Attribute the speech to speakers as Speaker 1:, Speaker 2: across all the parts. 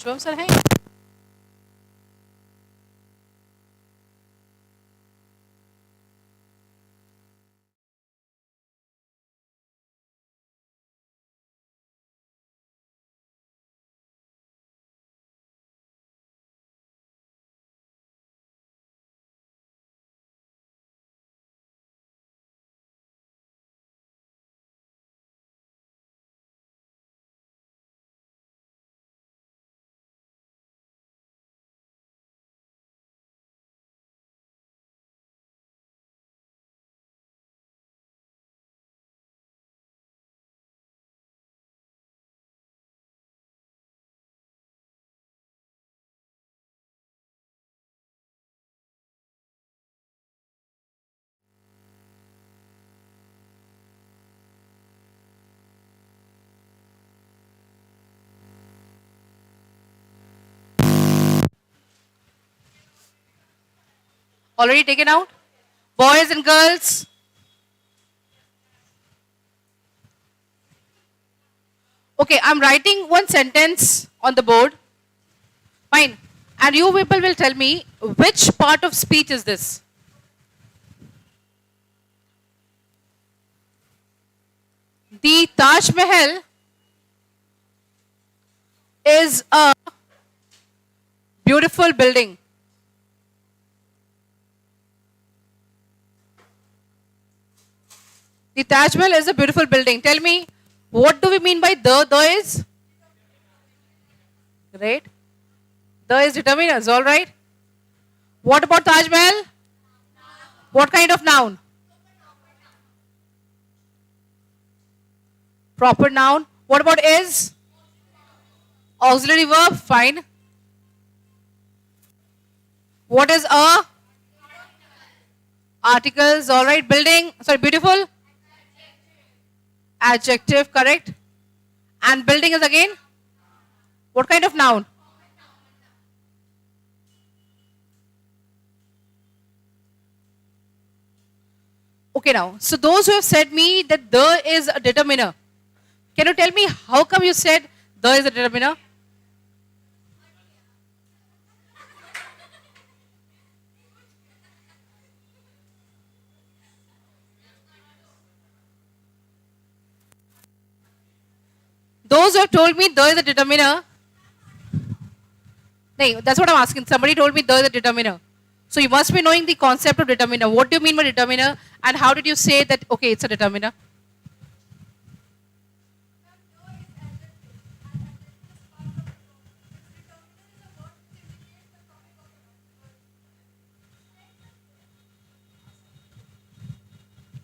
Speaker 1: Shubham sir हैं? Already taken out? Boys and girls? Okay, I'm writing one sentence on the board. Fine. And you people will tell me which part of speech is this. The Taj Mahal is a beautiful building. The Taj Mahal is a beautiful building. Tell me, what do we mean by the? The is? Right? The is determiners, all right? What about Taj Mahal? What kind of noun? Proper noun. What about is? Auxiliary verb, fine. What is a? Articles, all right. Building, sorry, beautiful. Adjective, correct. And building is again? What kind of noun? Okay, now, so those who have said me that the is a determiner, can you tell me how come you said the is a determiner? Those who have told me the is a determiner, no, that's what I'm asking. Somebody told me the is a determiner. So you must be knowing the concept of determiner. What do you mean by determiner? And how did you say that, okay, it's a determiner?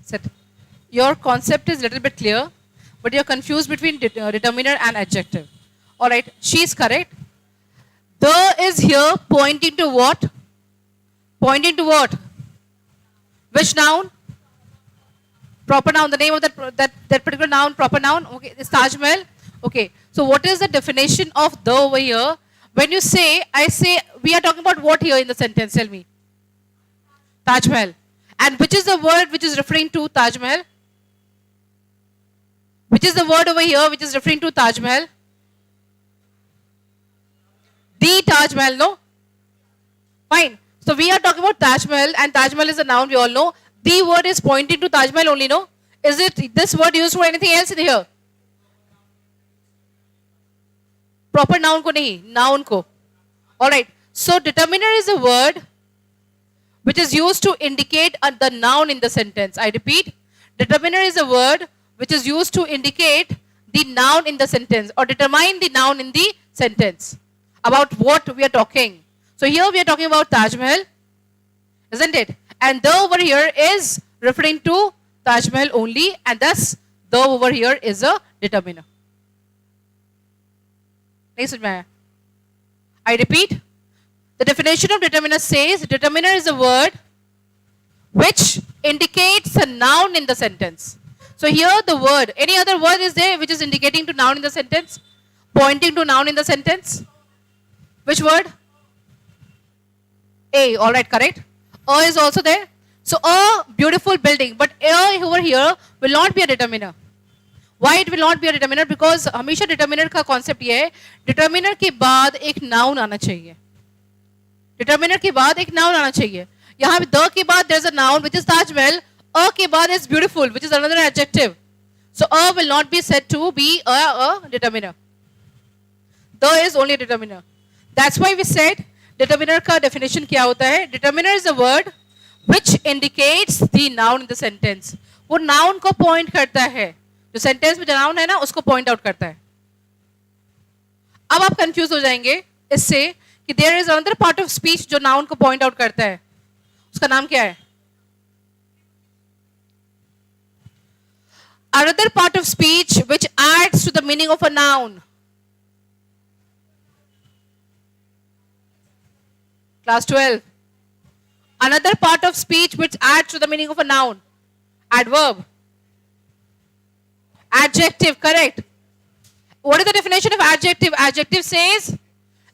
Speaker 1: Set. Your concept is a little bit clear, but you're confused between determiner and adjective. All right, she is correct. The is here pointing to what? Pointing to what? Which noun? Proper noun. The name of that particular noun, proper noun. Okay, it's Taj Mahal. Okay, so what is the definition of the over here? When you say, I say, we are talking about what here in the sentence? Tell me. Taj Mahal. And which is the word which is referring to Taj Mahal? Which is the word over here which is referring to Taj Mahal? The Taj Mahal, no? Fine. So we are talking about Taj Mahal, and Taj Mahal is a noun, we all know. The word is pointing to Taj Mahal only, no? Is it this word used for anything else in here? Proper noun ko nahi, noun ko. Alright. So determiner is a word which is used to indicate the noun in the sentence. I repeat, determiner is a word which is used to indicate the noun in the sentence or determine the noun in the sentence about what we are talking. So here we are talking about Taj Mahal, isn't it? And the over here is referring to Taj Mahal only, and thus the over here is a determiner. I repeat, the definition of determiner says determiner is a word which indicates a noun in the sentence. So here the word, any other word is there which is indicating to noun in the sentence? Pointing to noun in the sentence? Which word? A, alright, correct. A is also there. So a beautiful building, but a over here will not be a determiner. Why it will not be a determiner? Because हमेशा determiner का concept ये है, determiner के बाद एक noun आना चाहिए. Determiner के बाद एक noun आना चाहिए. यहाँ पे the के बाद there is a noun which is Taj Mahal. A के बाद is beautiful, which is another adjective. So a will not be said to be a determiner. The is only a determiner. That's why we said determiner का definition क्या होता है? Determiner is a word which indicates the noun in the sentence. वो noun को point करता है. जो sentence में जो noun है ना, उसको point out करता है. अब आप confuse हो जाएंगे इससे कि there is another part of speech जो noun को point out करता है. उसका नाम क्या है? Another part of speech which adds to the meaning of a noun. Class 12. Another part of speech which adds to the meaning of a noun. Adverb. Adjective, correct. What is the definition of adjective? Adjective says,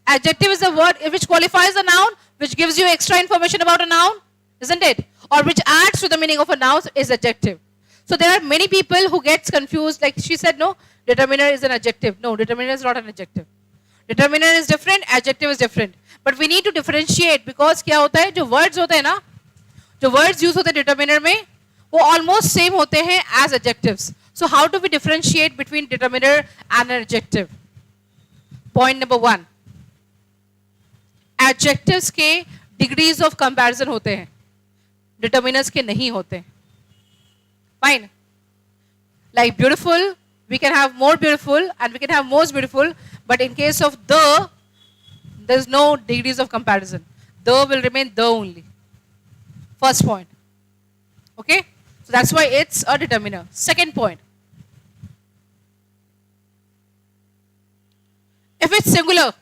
Speaker 1: adjective is a word which qualifies a noun, which gives you extra information about a noun, isn't it? Or which adds to the meaning of a noun is adjective. So there are many people who gets confused, like she said, no, determiner is an adjective. No, determiner is not an adjective. Determiner is different, adjective is different. But we need to differentiate because क्या होता है, जो words होते हैं ना, जो words use होते हैं determiner में, वो almost same होते हैं as adjectives. So how do we differentiate between determiner and an adjective? Point number 1. Adjectives के degrees of comparison होते हैं, determiners के नहीं होते. Fine. Like beautiful, we can have more beautiful and we can have most beautiful, but in case of the, there is no degrees of comparison. The will remain the only. First point. Okay? So that's why it's a determiner. Second point. If it's singular,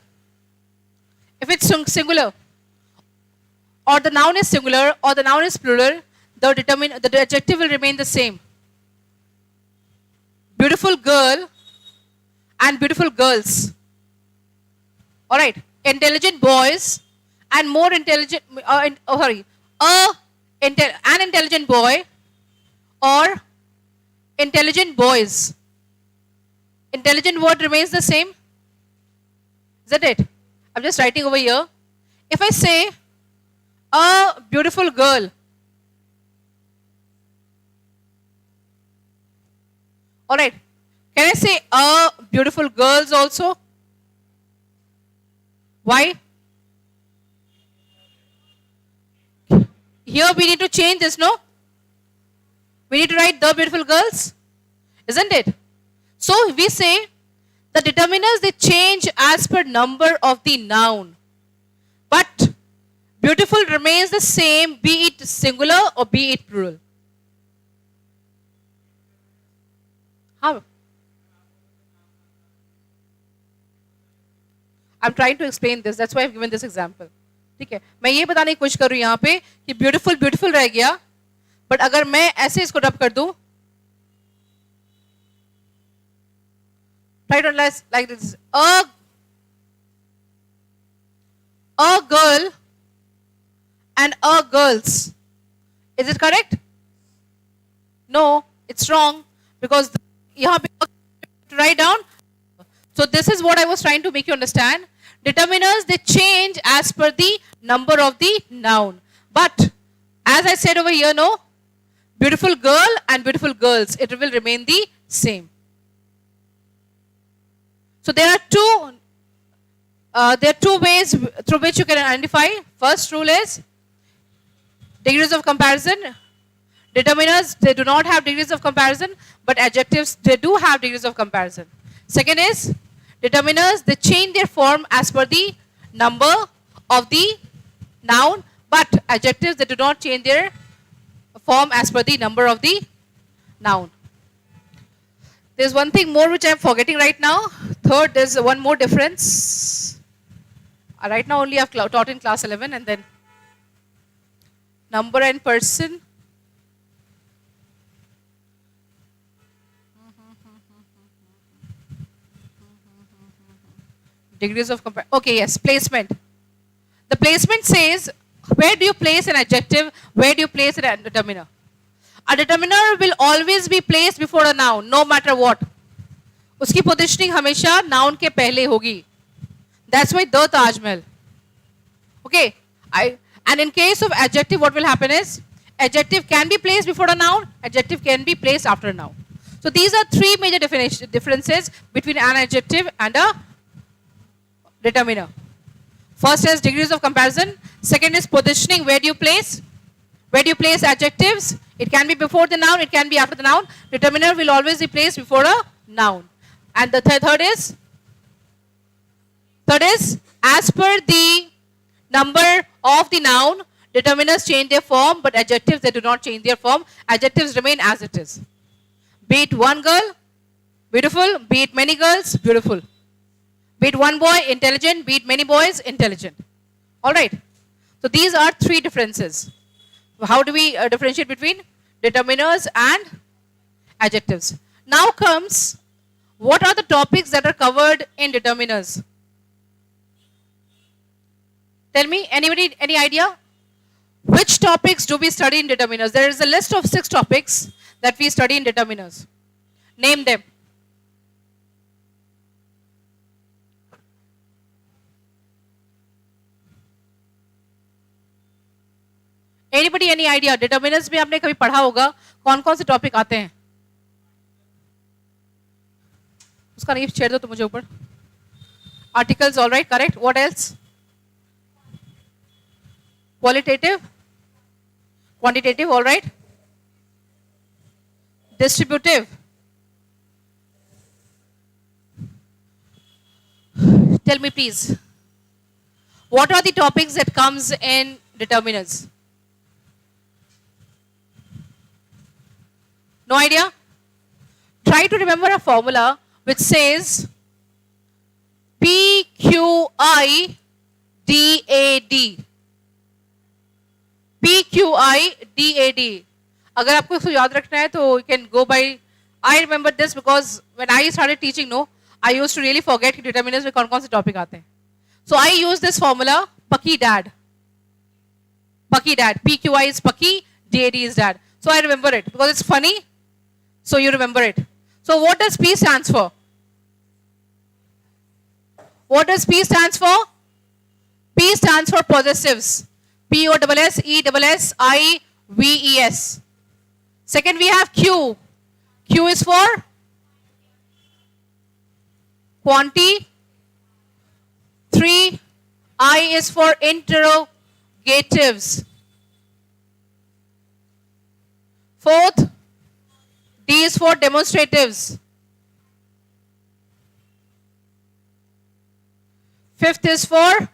Speaker 1: or the noun is singular, or the noun is plural, the adjective will remain the same. Beautiful girl and beautiful girls. All right. Intelligent boys and more intelligent. An intelligent boy or intelligent boys. Intelligent word remains the same. Is that it? I'm just writing over here. If I say a beautiful girl, all right, can I say a beautiful girls also? Why? Here we need to change this, no? We need to write the beautiful girls, isn't it? So we say the determiners, they change as per number of the noun. But beautiful remains the same, be it singular or be it plural. How? I'm trying to explain this. That's why I've given this example. ठीक है, मैं ये बताने की कोशिश कर रही हूँ यहाँ पे कि beautiful beautiful रह गया, but अगर मैं ऐसे इसको रब कर दूँ, try to like this, a girl and a girls. Is it correct? No, it's wrong because यहाँ पे write down. So this is what I was trying to make you understand. Determiners, they change as per the number of the noun. But as I said over here, no, beautiful girl and beautiful girls, it will remain the same. So there are two ways through which you can identify. First rule is degrees of comparison. Determiners, they do not have degrees of comparison, but adjectives, they do have degrees of comparison. Second is determiners, they change their form as per the number of the noun, but adjectives, they do not change their form as per the number of the noun. There's one thing more which I'm forgetting right now. Third, there's one more difference. Right now only I've taught in class 11 and then number and person. Degrees of comparison. Okay, yes, placement. The placement says, where do you place an adjective? Where do you place a determiner? A determiner will always be placed before a noun, no matter what. उसकी positioning हमेशा noun के पहले होगी. That's why the Taj Mahal. Okay. And in case of adjective, what will happen is adjective can be placed before a noun, adjective can be placed after a noun. So these are three major differences between an adjective and a determiner. First is degrees of comparison. Second is positioning. Where do you place? Where do you place adjectives? It can be before the noun, it can be after the noun. Determiner will always be placed before a noun. And the third is as per the number of the noun, determiners change their form, but adjectives, they do not change their form. Adjectives remain as it is. Be it one girl, beautiful. Be it many girls, beautiful. Be it one boy, intelligent. Be it many boys, intelligent. All right. So these are three differences. How do we differentiate between determiners and adjectives? Now comes, what are the topics that are covered in determiners? Tell me, anybody, any idea? Which topics do we study in determiners? There is a list of 6 topics that we study in determiners. Name them. Anybody, any idea? Determiners में आपने कभी पढ़ा होगा, कौन कौन से topic आते हैं? उसका नहीं छेड़ दो तो मुझे ऊपर. Articles, all right, correct. What else? Qualitative, quantitative, all right. Distributive. Tell me please, what are the topics that comes in determiners? No idea? Try to remember a formula which says PQI DAD. PQI DAD. अगर आपको इसको याद रखना है तो you can go by. I remember this because when I started teaching, no, I used to really forget कि determiners में कौन कौन से टॉपिक आते हैं. So I use this formula, Paki Dad. Paki Dad. PQI is Paki, DAD is Dad. So I remember it because it's funny. So you remember it. So what does P stands for? What does P stands for? P stands for possessives. Possessives. Second we have Q. Q is for quanti. 3. I is for interrogatives. 4th, D is for demonstratives. 5th is for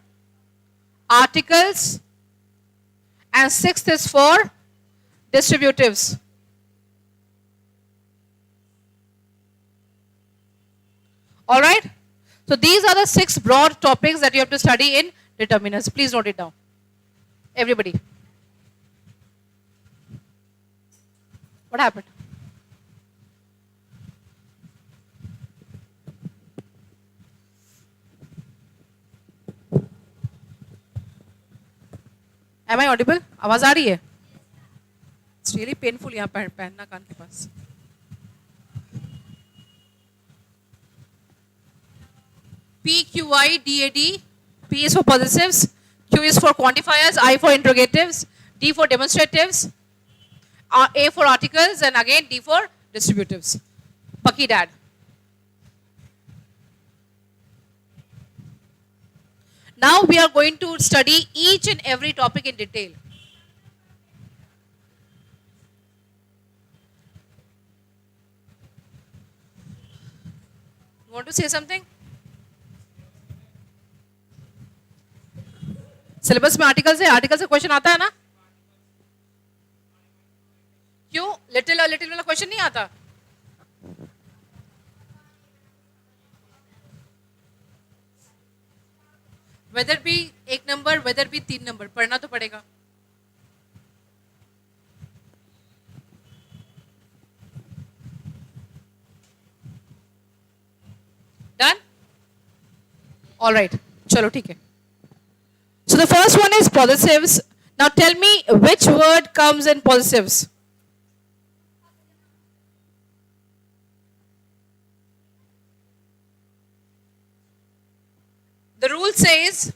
Speaker 1: articles. And 6th is for distributives. All right. So these are the 6 broad topics that you have to study in determiners. Please note it down. Everybody. What happened? Am I audible? आवाज आ रही है? It's really painful यहाँ पहनना कान के पास. P, Q, I, D, A, D. P is for possessives. Q is for quantifiers. I for interrogatives. D for demonstratives. A for articles. And again D for distributives. Paki Dad. Now we are going to study each and every topic in detail. You want to say something? Syllabus में article से question आता है ना? क्यों? Little वाला question नहीं आता? Weather भी 1 नंबर, वेदर भी 3 नंबर, पढ़ना तो पड़ेगा. डन? ऑल राइट, चलो ठीक है. So the first one is possessives. Now tell me which word comes in possessives. rule says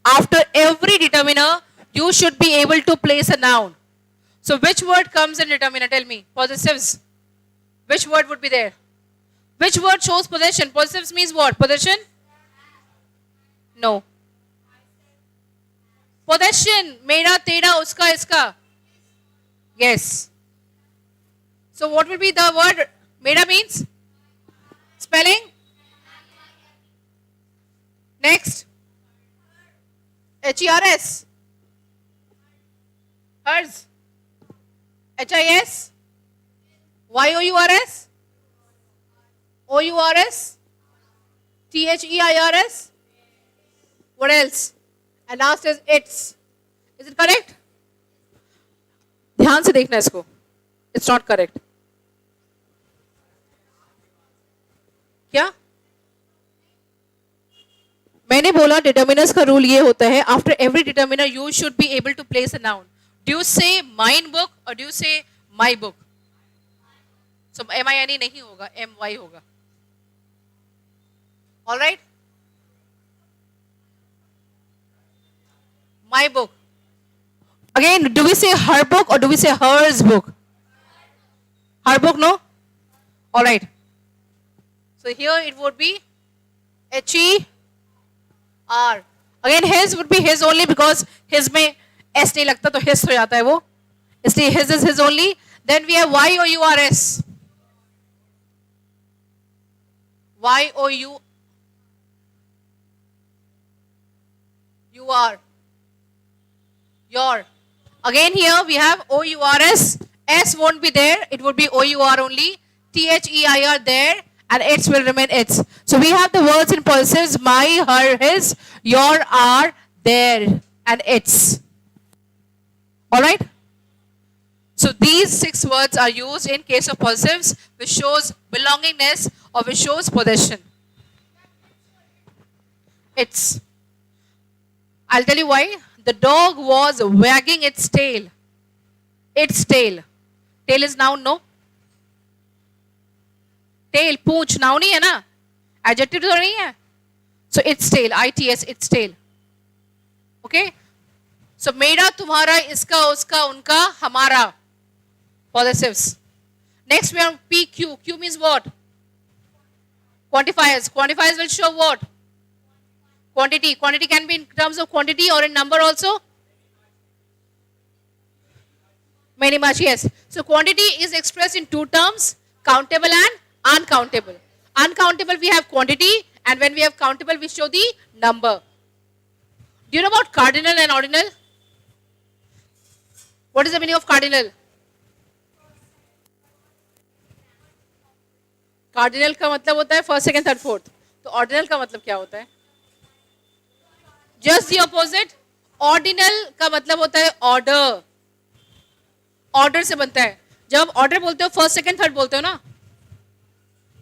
Speaker 1: after every determiner, you should be able to place a noun. So which word comes in determiner? Tell me. Possessives. Which word would be there? Which word shows possession? Possessives means what? Possession? No. Possession. Mera, tera, uska, iska. Yes. So what will be the word? Mera means? Spelling? Next. HERS. Hers. HIS. YOURS. OURS. THEIRS. What else? And last is its. Is it correct? ध्यान से देखना इसको. It's not correct. क्या? मैंने बोला determiners का rule ये होता है after every determiner you should be able to place a noun. Do you say mine book और do you say my book? So MINE नहीं होगा, MY होगा. Alright. My book. Again, do we say her book or do we say hers book? Her book, no? Alright. So here it would be HER. Again, his would be his only because his में S नहीं लगता तो his हो जाता है वो. इसलिए his is his only. Then we have YOURS. YOUR. Your. Again here we have OURS. S won't be there. It would be OUR only. THEIR there. And its will remain its. So we have the words in possessives. My, her, his, your, are, their. And its. Alright. So these 6 words are used in case of possessives which shows belongingness or which shows possession. Its. I'll tell you why. The dog was wagging its tail. Its tail. Tail is noun, no? Tail, Poonch, noun ही है ना? Adjective तो नहीं है? So its tail, ITS, its tail. Okay? So मेरा, तुम्हारा, इसका, उसका, उनका, हमारा. Possessives. Next we have PQ. Q means what? Quantifiers. Quantifiers will show what? Quantity. Quantity can be in terms of quantity or in number also. Many much, yes. So quantity is expressed in 2 terms, countable and uncountable. Uncountable we have quantity, and when we have countable we show the number. Do you know about cardinal and ordinal? What is the meaning of cardinal? Cardinal का मतलब होता है first second third fourth. तो ordinal का मतलब क्या होता है? Just the opposite. ऑर्डिनल का मतलब होता है ऑर्डर. ऑर्डर से बनता है. जब आप ऑर्डर बोलते हो फर्स्ट सेकंड थर्ड बोलते हो ना.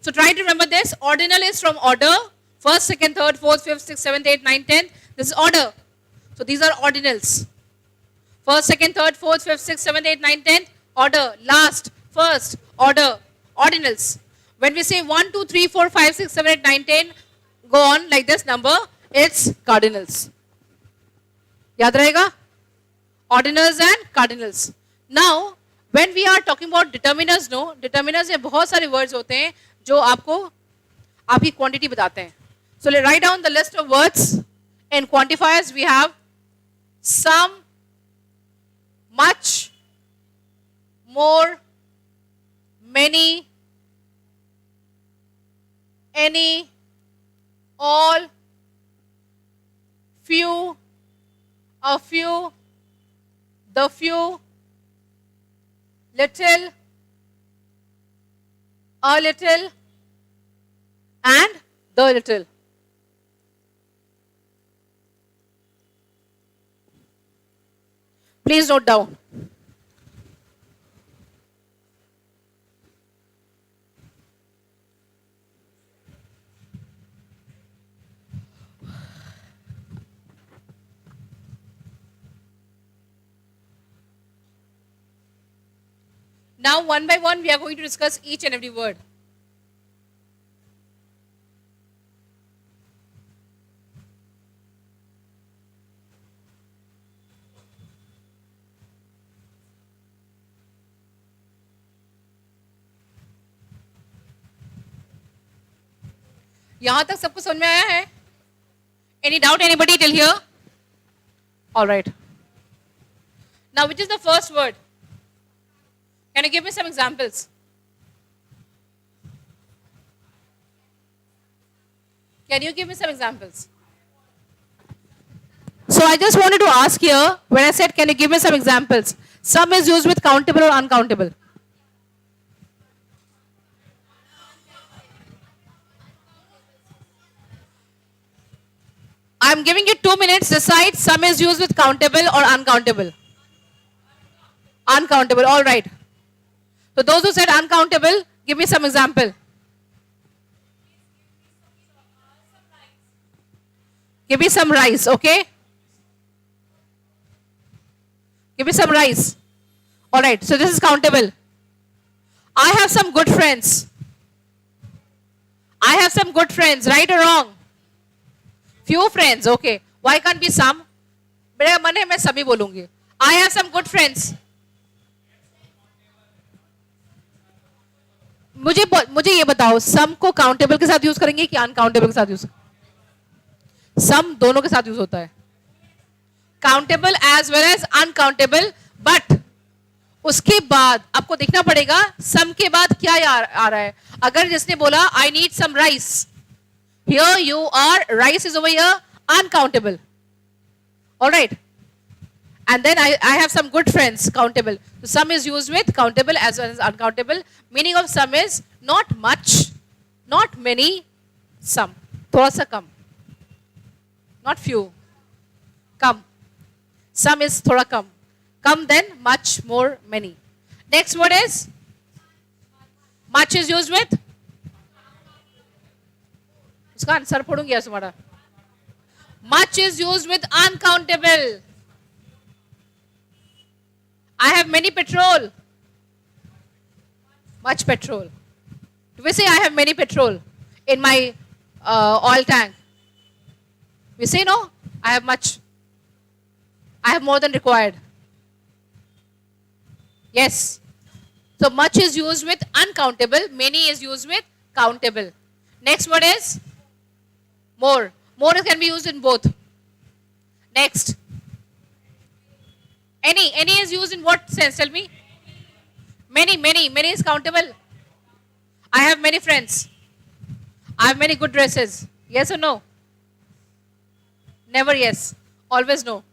Speaker 1: So try to remember this. Ordinal is from order. First second third fourth fifth sixth seventh eight nine tenth. This is order. So these are ordinals. First second third fourth fifth sixth seventh eight nine tenth. Order. Last. First. Order. Ordinals. When we say 1, 2, 3, 4, 5, 6, 7, 8, 9, 10, go on like this number, it's cardinals. याद रहेगा? Ordinals and cardinals. Now, when we are talking about determiners, no, determiners में बहुत सारे words होते हैं जो आपको आपकी quantity बताते हैं. So let's write down the list of words. In quantifiers, we have some, much, more, many, any, all, few, a few, the few, little, a little, and the little. Please note down. Now, one by one, we are going to discuss each and every word. यहां तक सबको समझ में आया है? Any doubt anybody till here? All right. Now, which is the first word? Can you give me some examples? Can you give me some examples? So I just wanted to ask here, when I said, can you give me some examples? Some is used with countable or uncountable. I'm giving you 2 minutes. Decide sum is used with countable or uncountable. Uncountable. All right. So those who said uncountable, give me some example. Give me some rice, okay? Give me some rice. All right. So this is countable. I have some good friends. I have some good friends. Right or wrong? Few friends, okay. Why can't be some? मेरा मन है मैं सभी बोलूंगी. I have some good friends. मुझे ये बताओ, सम को काउंटेबल के साथ यूज करेंगे कि अनकाउंटेबल के साथ यूज? सम दोनों के साथ यूज होता है. Countable as well as uncountable, but उसके बाद आपको देखना पड़ेगा सम के बाद क्या आ रहा है. अगर जिसने बोला I need some rice, here you are, rice is over here, uncountable. All right. And then I have some good friends, countable. So sum is used with countable as well as uncountable. Meaning of sum is not much, not many, some. Thoda sa kam. Not few. Kam. Sum is thoda kam. Kam then much, more, many. Next word is much is used with. उसका answer पढ़ूंगी आज तुम्हारा. Much is used with uncountable. I have many petrol. Much petrol. Do we say I have many petrol in my oil tank? We say no, I have much. I have more than required. Yes. So much is used with uncountable, many is used with countable. Next word is more. More can be used in both. Next. Any is used in what sense? Tell me. Many is countable. I have many friends. I have many good dresses. Yes or no? Never yes. Always no.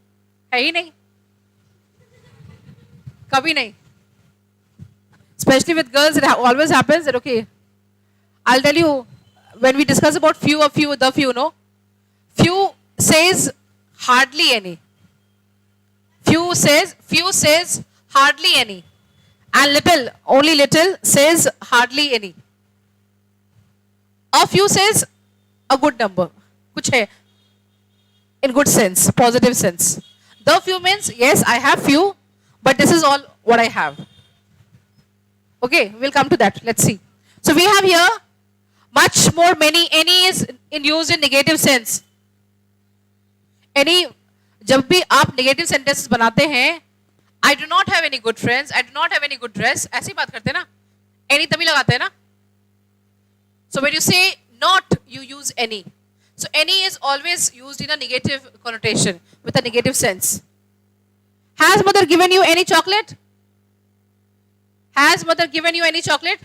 Speaker 1: है ही नहीं. कभी नहीं. Especially with girls, it always happens that, okay, I'll tell you, when we discuss about few, the few, no? Few says hardly any. Few says hardly any. And little, only little, says hardly any. A few says a good number. कुछ है. In good sense, positive sense. The few means, yes, I have few, but this is all what I have. Okay, we'll come to that. Let's see. So we have here much, more, many. Any is used in negative sense. Any, जब भी आप negative sentences बनाते हैं, I do not have any good friends, I do not have any good dress, ऐसी बात करते हैं ना? Any तभी लगाते हैं ना? So when you say not, you use any. So any is always used in a negative connotation, with a negative sense. Has mother given you any chocolate? Has mother given you any chocolate?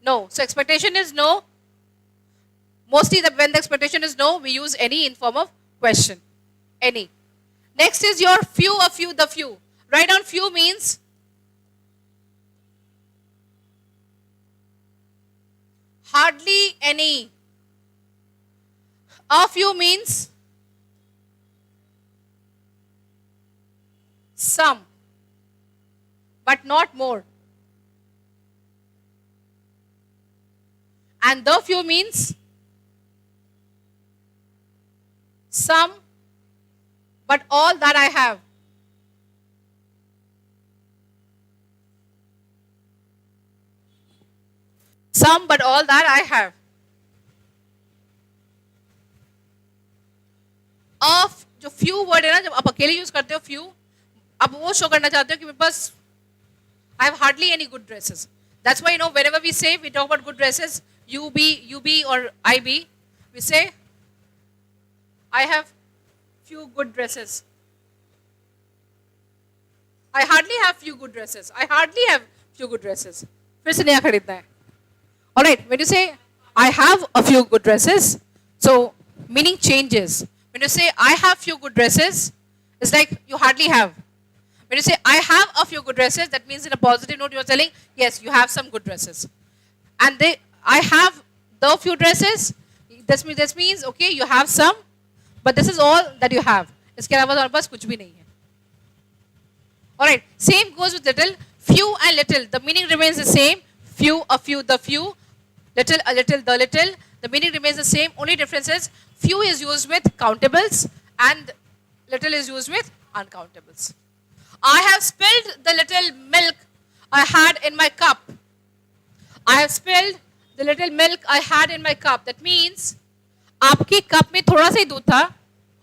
Speaker 1: No. So expectation is no. Mostly when the expectation is no, we use any in form of question. Any. Next is your few, a few, the few. Write down few means hardly any. A few means some, but not more. And the few means some, but all that I have. Some, but all that I have. Of जो few word है ना, जब आप अकेले use करते हो few, आप वो शो करना चाहते हो कि मेरे पास I have hardly any good dresses. That's why, whenever we say, we talk about good dresses, you be or I be, we say, I have few good dresses. I hardly have few good dresses. I hardly have few good dresses. फिर से नया खरीदना है. Alright, when you say, I have a few good dresses, so meaning changes. When you say, I have few good dresses, it's like you hardly have. When you say, I have a few good dresses, that means in a positive note you are telling, yes, you have some good dresses. And I have the few dresses, this means, okay, you have some, but this is all that you have. इसके अलावा तुम्हारे पास कुछ भी नहीं है. Alright, same goes with little, few and little. The meaning remains the same. Few, a few, the few. Little, a little, the little. The meaning remains the same. Only difference is, few is used with countables and little is used with uncountables. I have spilled the little milk I had in my cup. I have spilled the little milk I had in my cup. That means, आपकी cup में थोड़ा सा ही दूध था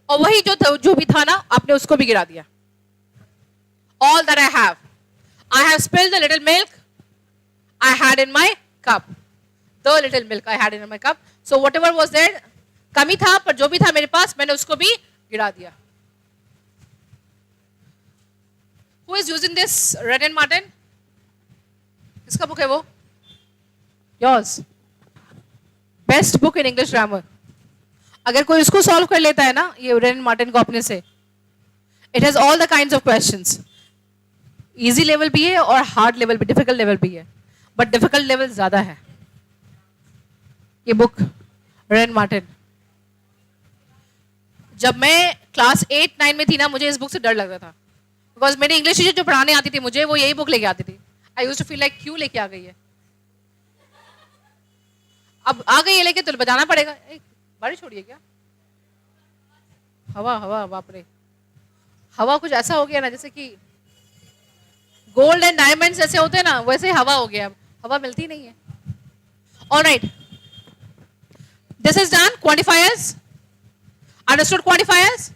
Speaker 1: और वही जो भी था ना आपने उसको भी गिरा दिया. All that I have. I have spilled the little milk I had in my cup. The little milk I had in my cup. So whatever was there, कमी था पर जो भी था मेरे पास मैंने उसको भी गिरा दिया. Who is using this Red and Martin? किसका book है वो? Yours. Best book in English grammar. अगर कोई इसको solve कर लेता है ना ये Red and Martin को अपने से, it has all the kinds of questions. Easy level भी है और hard level भी, difficult level भी है, but difficult level ज़्यादा है. ये book Red and Martin. जब मैं क्लास 8-9 में थी ना मुझे इस बुक से डर लग रहा था, बिकॉज मेरी इंग्लिश टीचर जो पढ़ाने आती थी मुझे वो यही बुक लेके आती थी. I used to feel like क्यों लेके आ गई है, अब आ गई है लेके तो बताना पड़ेगा. बारिश हो रही है क्या? हवा हवा बाप रे, हवा कुछ ऐसा हो गया ना जैसे कि गोल्ड एंड डायमंड्स जैसे होते हैं ना वैसे हवा हो गया, हवा मिलती नहीं है. Alright, this is done. Quantifiers, understood quantifiers?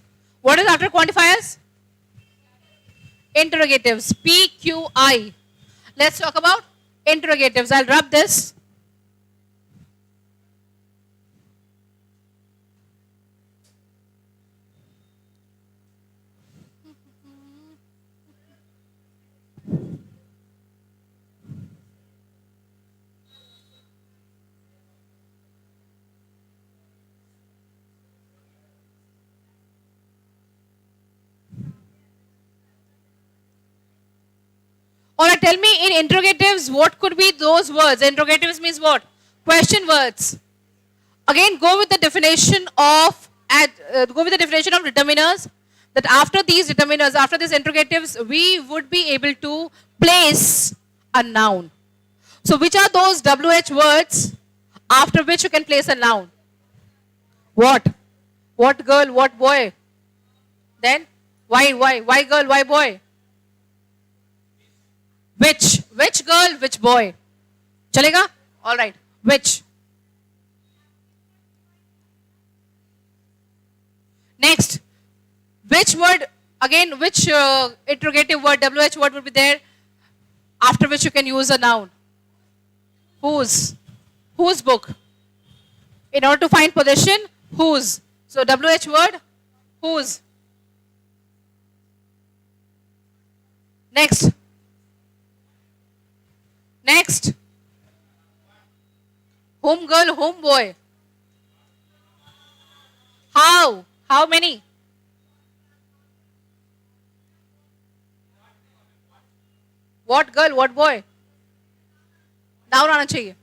Speaker 1: What is after quantifiers? Interrogatives. PQI. Let's talk about interrogatives. I'll rub this. Alright, tell me in interrogatives what could be those words? Interrogatives means what? Question words. Again, go with the definition of determiners. That after these determiners, after these interrogatives, we would be able to place a noun. So, which are those WH words after which you can place a noun? What? What girl? What boy? Then why? Why girl? Why boy? Which girl? Which boy? चलेगा? All right. Which? Next. Which word? Again, which interrogative word, WH word would be there after which you can use a noun? Whose? Whose book? In order to find possession, whose? So WH word, whose? Next. Next. Whom girl, whom boy? How? How many? What girl, what boy? Noun आना चाहिए.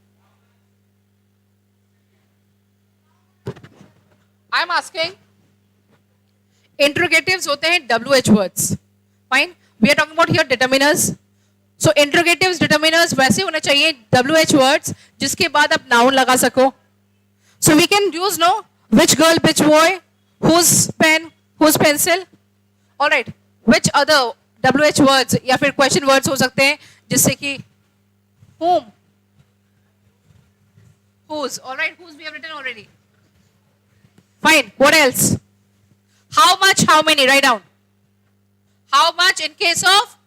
Speaker 1: I am asking. Interrogatives होते हैं WH words. Fine. We are talking about here determiners. So interrogatives, determiners वैसे होने चाहिए WH words जिसके बाद आप noun लगा सको. So we can use no which girl, which boy, whose pen, whose pencil. All right. Which other WH words या फिर question words हो सकते हैं जिससे कि whom, whose. All right. Whose we have written already. Fine. What else? How much? How many? Write down. How much in case of?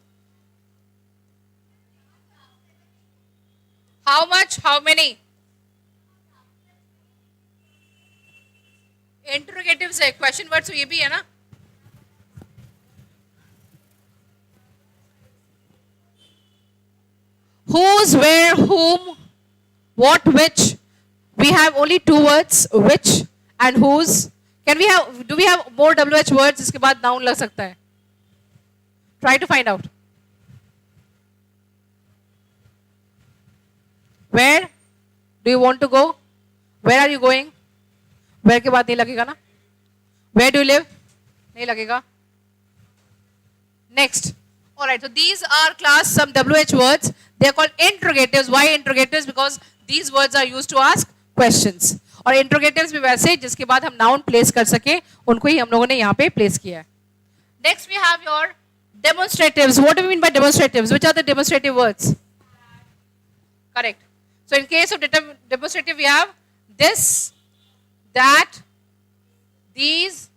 Speaker 1: How much? How many? इंटरोगेटिव्स है, question words तो ये भी है ना. Whose, where, whom, what, which. We have only two words, which and whose. Can we have? Do we have more WH words? इसके बाद noun लग सकता है. Try to find out. Where do you want to go? Where are you going? Where के बाद नहीं लगेगा ना? Where do you live? नहीं लगेगा. Next. All right. So these are class some WH words. They are called interrogatives. Why interrogatives? Because these words are used to ask questions. और interrogatives भी वैसे जिसके बाद हम noun place कर सके उनको ही हम लोगों ने यहाँ पे place किया है. Next we have your demonstratives. What do we mean by demonstratives? Which are the demonstrative words? Correct. So in case of demonstrative we have this, that, these,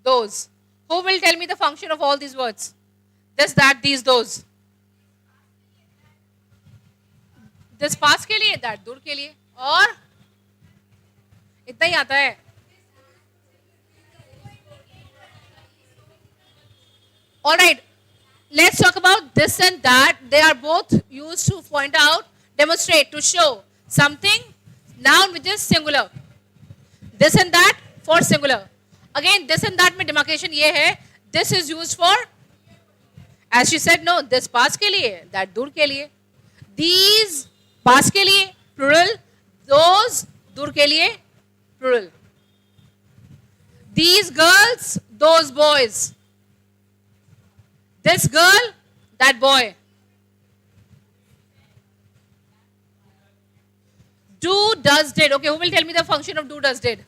Speaker 1: those. Who will tell me the function of all these words? This, that, these, those. This पास के लिए, that दूर के लिए, और इतना ही आता है. All right, let's talk about this and that. They are both used to point out, demonstrate, to show something. Noun which is singular. This and that for singular. Again, this and that में demarcation ये है. This is used for, as she said, no, this पास के लिए, that दूर के लिए. These पास के लिए plural, those दूर के लिए plural. These girls, those boys. This girl, that boy. Do, does, did. Okay, who will tell me the function of do, does, did?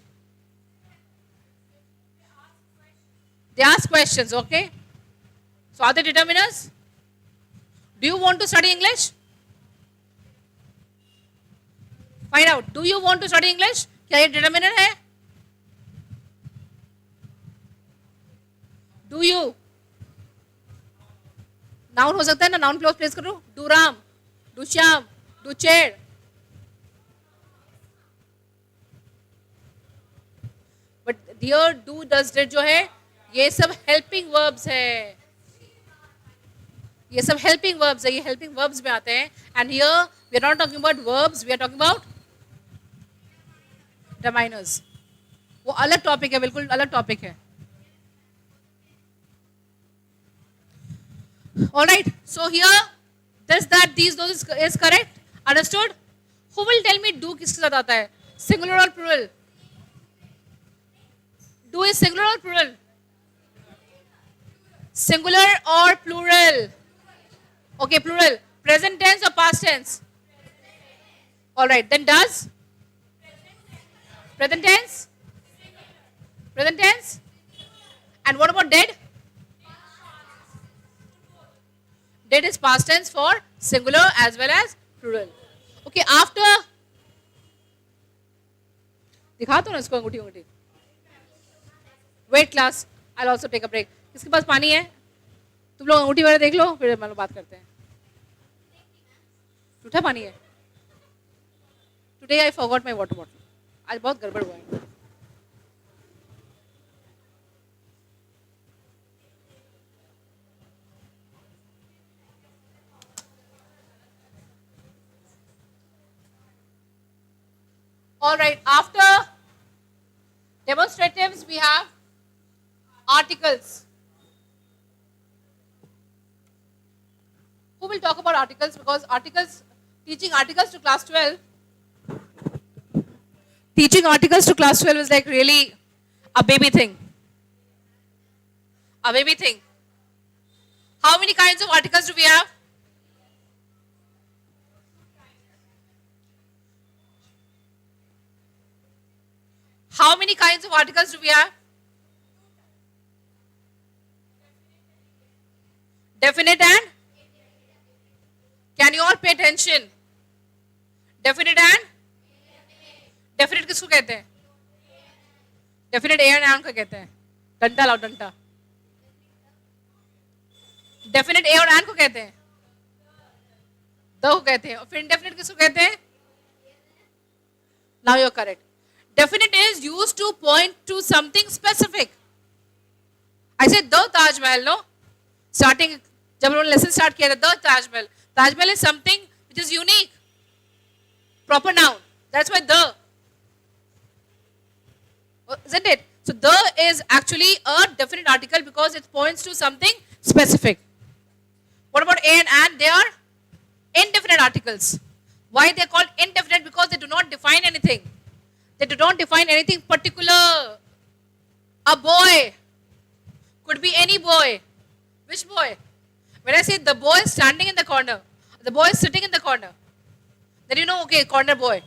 Speaker 1: They ask questions, okay? So are they determiners? Do you want to study English? Find out. Do you want to study English? क्या ये determiner है? Do you? Noun हो सकता है ना, noun place करो. Do Ram, do Shyam, do Chair. But here do, does, did जो है, ये सब helping verbs है. ये सब helping verbs है, ये helping verbs में आते हैं. And here we are not talking about verbs, we are talking about determiners. वो अलग topic है, बिल्कुल अलग topic है. All right. So here, this, that, these, those is correct. Understood? Who will tell me do किसके साथ आता है? Singular or plural? Do is singular or plural? Singular or plural? Okay, plural. Present tense or past tense? All right. Then does? Present tense? Present tense? And what about did? Did is past tense for singular as well as plural. Okay, after दिखा दो ना इसको अंगूठी अंगूठी. Wait class, I'll also take a break. किसके पास पानी है? तुम लोग अंगूठी वाले देख लो, फिर हम लोग बात करते हैं. टूटा पानी है. Today I forgot my water bottle. आज बहुत गड़बड़ हुआ है. All right, after demonstratives, we have articles. Who will talk about articles? Because articles, teaching articles to class 12, teaching articles to class 12 is like really a baby thing. A baby thing. How many kinds of articles do we have? How many kinds of articles do we have? Definite and? Can you all pay attention? Definite and? Definite किसको कहते हैं? Definite A and noun को कहते हैं. डंटा लाओ डंटा. Definite A और an को कहते हैं. The को कहते हैं. और फिर indefinite किसको कहते हैं? Now you're correct. Definite is used to point to something specific. I said the Taj Mahal, no? Starting, जब उन्होंने lesson start किया था, the Taj Mahal. Taj Mahal is something which is unique. Proper noun. That's why the. Isn't it? So the is actually a definite article because it points to something specific. What about and? They are indefinite articles. Why they are called indefinite? Because they do not define anything. They do not define anything particular. A boy could be any boy. Which boy? When I say the boy is standing in the corner, the boy is sitting in the corner, then you know, okay, corner boy.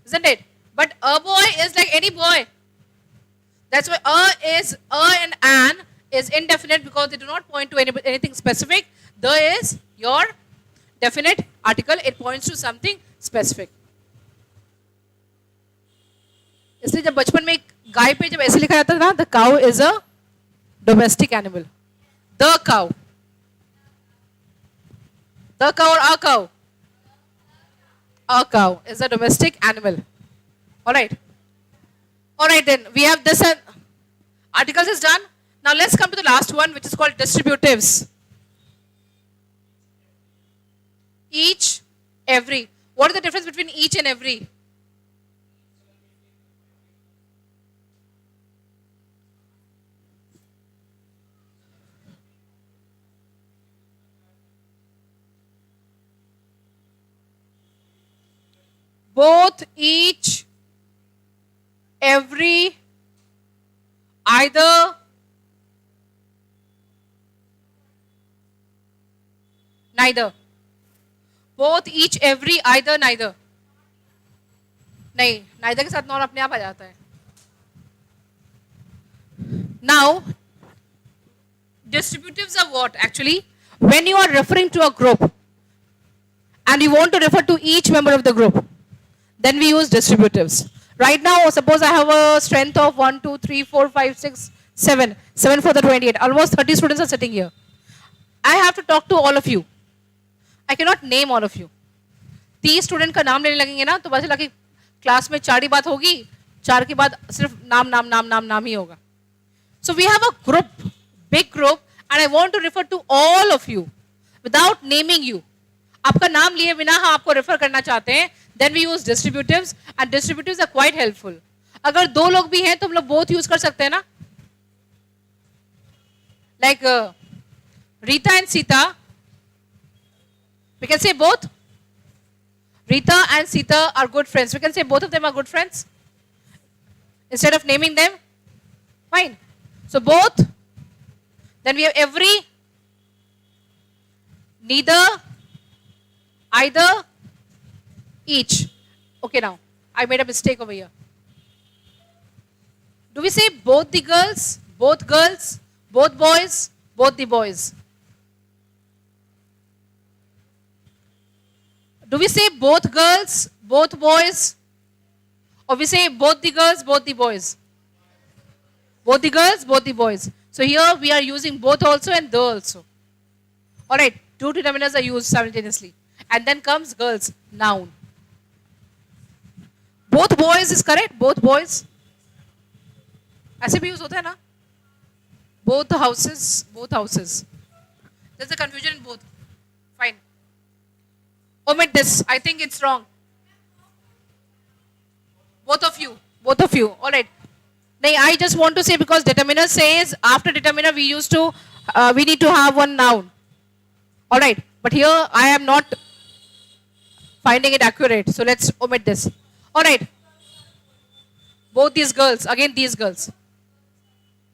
Speaker 1: Isn't it? But a boy is like any boy. That's why a and an is indefinite because they do not point to anything specific. The is your definite article. It points to something specific. इसलिए जब बचपन में गाय पे जब ऐसे लिखा जाता था ना, the cow is a domestic animal. The cow. The cow or a cow? A cow is a domestic animal. Alright. Alright then, we have this and articles is done. Now let's come to the last one, which is called distributives. Each, every. What is the difference between each and every? Both, each, every, either, neither. Both, each, every, either, neither. नहीं, neither के साथ non अपने आप आ जाता है. Now, distributives are what? Actually, when you are referring to a group and you want to refer to each member of the group, then we use distributives. Right now, suppose I have a strength of 1, 2, 3, 4, 5, 6, 7. 7 for the 28. Almost 30 students are sitting here. I have to talk to all of you. I cannot name all of you. 30 student का नाम लेने लगेंगे ना तो पता चला कि class में 4 ही बात होगी, 4 के बाद सिर्फ नाम ही होगा. So we have a group, big group, and I want to refer to all of you without naming you. आपका नाम लिए बिना हम आपको रेफर करना चाहते हैं, then we use distributives, and distributives are quite helpful. अगर 2 लोग भी हैं तो हम लोग both use कर सकते हैं ना. Like Rita and Sita, we can say both. Rita and Sita are good friends. We can say both of them are good friends instead of naming them. Fine. So both. Then we have every, neither, either, each. Okay, now I made a mistake over here. Do we say both the girls, both boys, both the boys? Do we say both girls, both boys? Or we say both the girls, both the boys? Both the girls, both the boys. So here we are using both also and the also. Alright, 2 determiners are used simultaneously. And then comes girls, noun. Both boys is correct, both boys. ऐसे भी use होता है ना? Both houses, both houses. There's a confusion in both. Fine. Omit this. I think it's wrong. Both of you. All right. I just want to say because determiner says after determiner we need to have one noun. All right. But here I am not finding it accurate. So let's omit this. All right. Both these girls. Again these girls.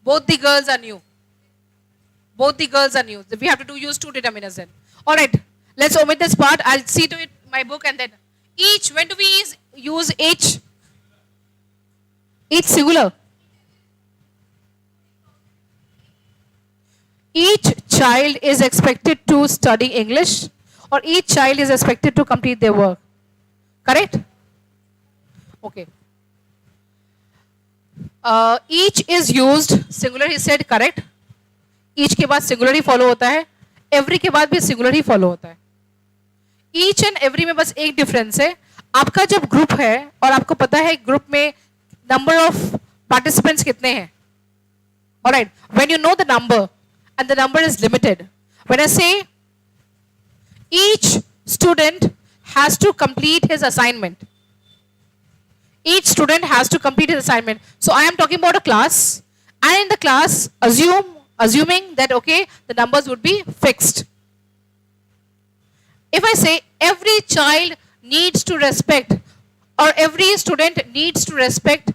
Speaker 1: Both the girls are new. We have to use 2 determiners then. All right. Let's omit this part. I'll see to it my book and then each. When do we use each? Each singular. Each child is expected to study English or each child is expected to complete their work. Correct? Okay. Each is used. Singular he said correct. Each के बाद singular ही follow होता है. Every के बाद भी singular ही follow होता है. Each and every में बस एक difference है. आपका जब ग्रुप है और आपको पता है ग्रुप में नंबर ऑफ पार्टिसिपेंट्स कितने हैं, alright, when you know the number and the number is limited, when I say each student has to complete his assignment, each student has to complete his assignment, so I am talking about a class, and in the class assuming that okay the numbers would be fixed. If I say every child needs to respect, or every student needs to respect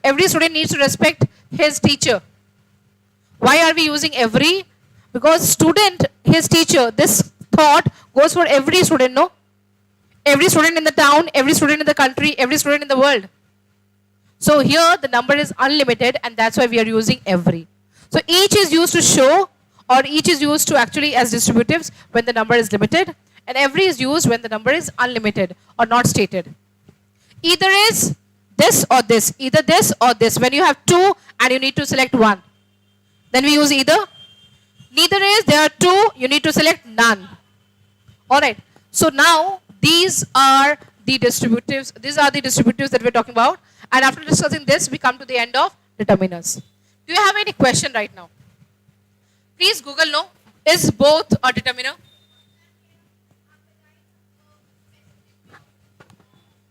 Speaker 1: every student needs to respect his teacher. Why are we using every? Because student, his teacher, this thought goes for every student, no? Every student in the town, every student in the country, every student in the world. So here the number is unlimited, and that's why we are using every. So each is used to show, or each is used to actually as distributives when the number is limited, and every is used when the number is unlimited or not stated. Either is this or this, either this or this. When you have two and you need to select one, then we use either. Neither is, there are two, you need to select none. Alright, so now these are the distributives that we're talking about, and after discussing this we come to the end of determiners. Do you have any question right now? Please Google, no, is both a determiner?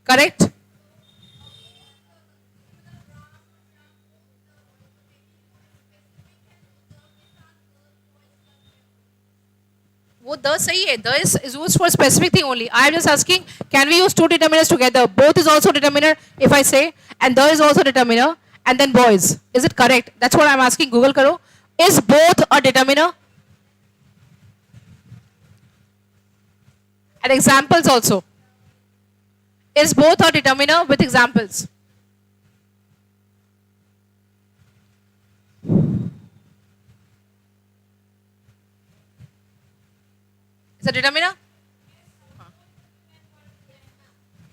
Speaker 1: Correct? वो the सही है, the is used for specific thing only. I am just asking, can we use two determiners together? Both is also determiner if I say, and the is also determiner, and then boys. Is it correct? That's what I am asking. Google karo. Is both a determiner? And examples also. Is both a determiner with examples? Is a determiner?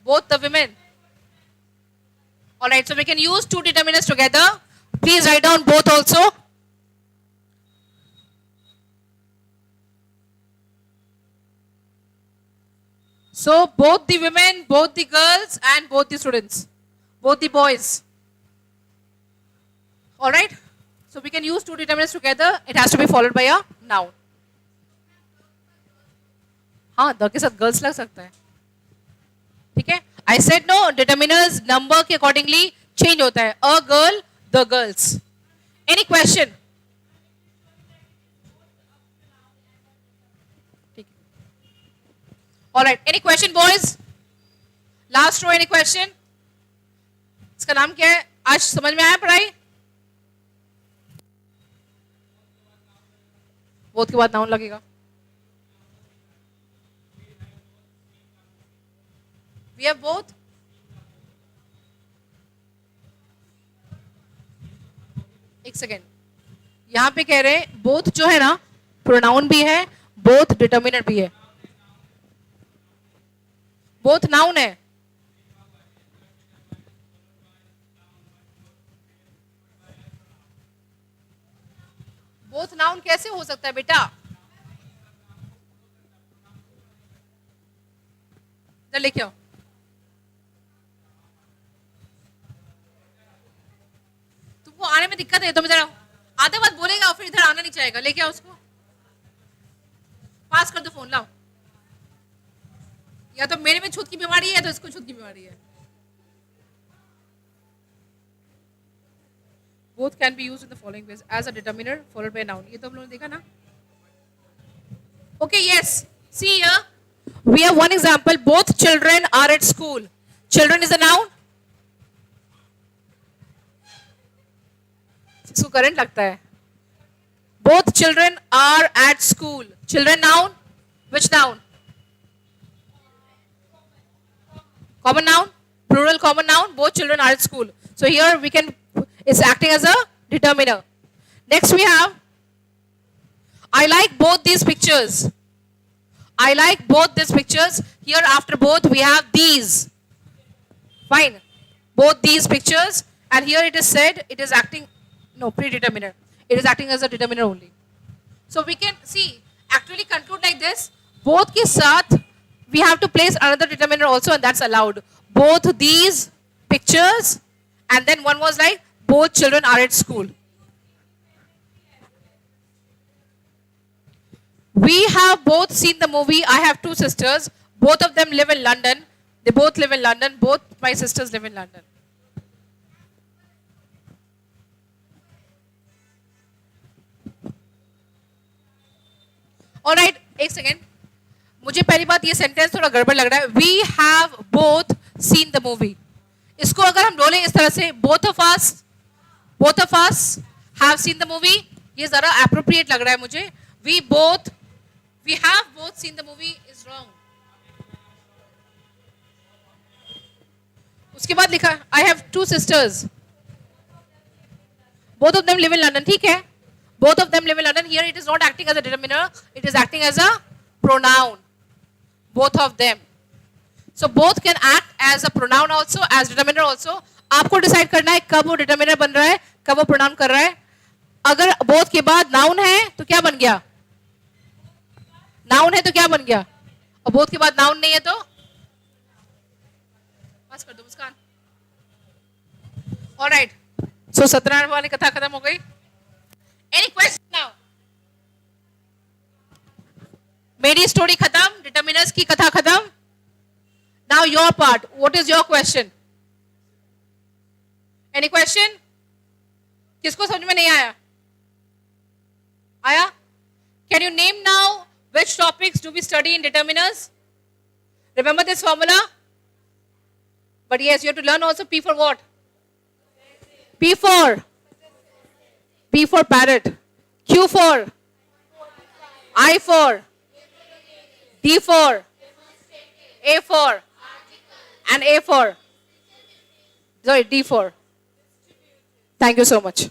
Speaker 1: Both the women. Alright, so we can use two determiners together. Please write down both also. So both the women, both the girls, and both the students. Both the boys. Alright? So we can use two determiners together. It has to be followed by a noun. हाँ the के साथ girls लग सकता है, ठीक है. I said no, determiners number के accordingly change होता है. A girl, the girls. Any question? ठीक है. Alright, any question boys? Last row, any question? इसका नाम क्या है? आज समझ में आया पढ़ाई? बोथ के बाद नाउन लगेगा. We have both. एक सेकेंड, यहां पे कह रहे हैं बोथ जो है ना प्रोनाउन भी है, बोथ डिटर्मिनर भी है. बोथ नाउन है. बोथ नाउन कैसे हो सकता है बेटा? इधर लेके आओ. तुमको आने में दिक्कत है, तुम इधर आओ. आधे बात बोलेगा फिर इधर आना नहीं चाहेगा. लेके आओ उसको. पास कर दो फोन. लाओ. या तो मेरे में छूत की बीमारी है, तो इसको छूत की बीमारी है. Both can be used in the following ways: as a determiner followed by a noun. ये तो हम लोगों ने देखा ना. Okay, yes. See here. We have one example. Both children are at school. Children is a noun. इसको current लगता है. Both children are at school. Children noun. Which noun? Common noun. Plural common noun. Both children are at school. So here we can. It's acting as a determiner. Next we have, I like both these pictures. I like both these pictures. Here after both we have these. Fine. Both these pictures. And here it is said it is acting, no, predeterminer. It is acting as a determiner only. So we can see, actually conclude like this. Both के साथ we have to place another determiner also, and that's allowed. Both these pictures, and then one was like both children are at school. We have both seen the movie. I have two sisters. Both of them live in London. They both live in London. Both my sisters live in London. All right, एक second. मुझे पहली बात ये sentence थोड़ा गड़बड़ लग रहा है. We have both seen the movie. इसको अगर हम बोलें इस तरह से, both of us have seen the movie, ये जरा appropriate लग रहा है मुझे. We have both seen the movie is wrong. उसके बाद लिखा I have two sisters. Both of them live in London. ठीक है. Both of them live in London. Here it is not acting as a determiner. It is acting as a pronoun. Both of them. So both can act as a pronoun also, as determiner also. आपको decide करना है कब वो determiner बन रहा है, कब वो pronoun कर रहा है. अगर both के बाद noun है तो क्या बन गया? Noun है तो क्या बन गया? और both के बाद noun नहीं है तो बस कर दो मुस्कान. All right. So सत्यनारायण वाली कथा खत्म हो गई. Any question now? मेरी स्टोरी खत्म, डिटर्मिनर्स की कथा खत्म. Now your part. What is your question? Any question? किसको समझ में नहीं आया? आया? Can you name now which topics do we study in determiners? Remember this formula? But yes, you have to learn also P for what? P for parrot. Q for I for D for A for and A for sorry D for. Thank you so much.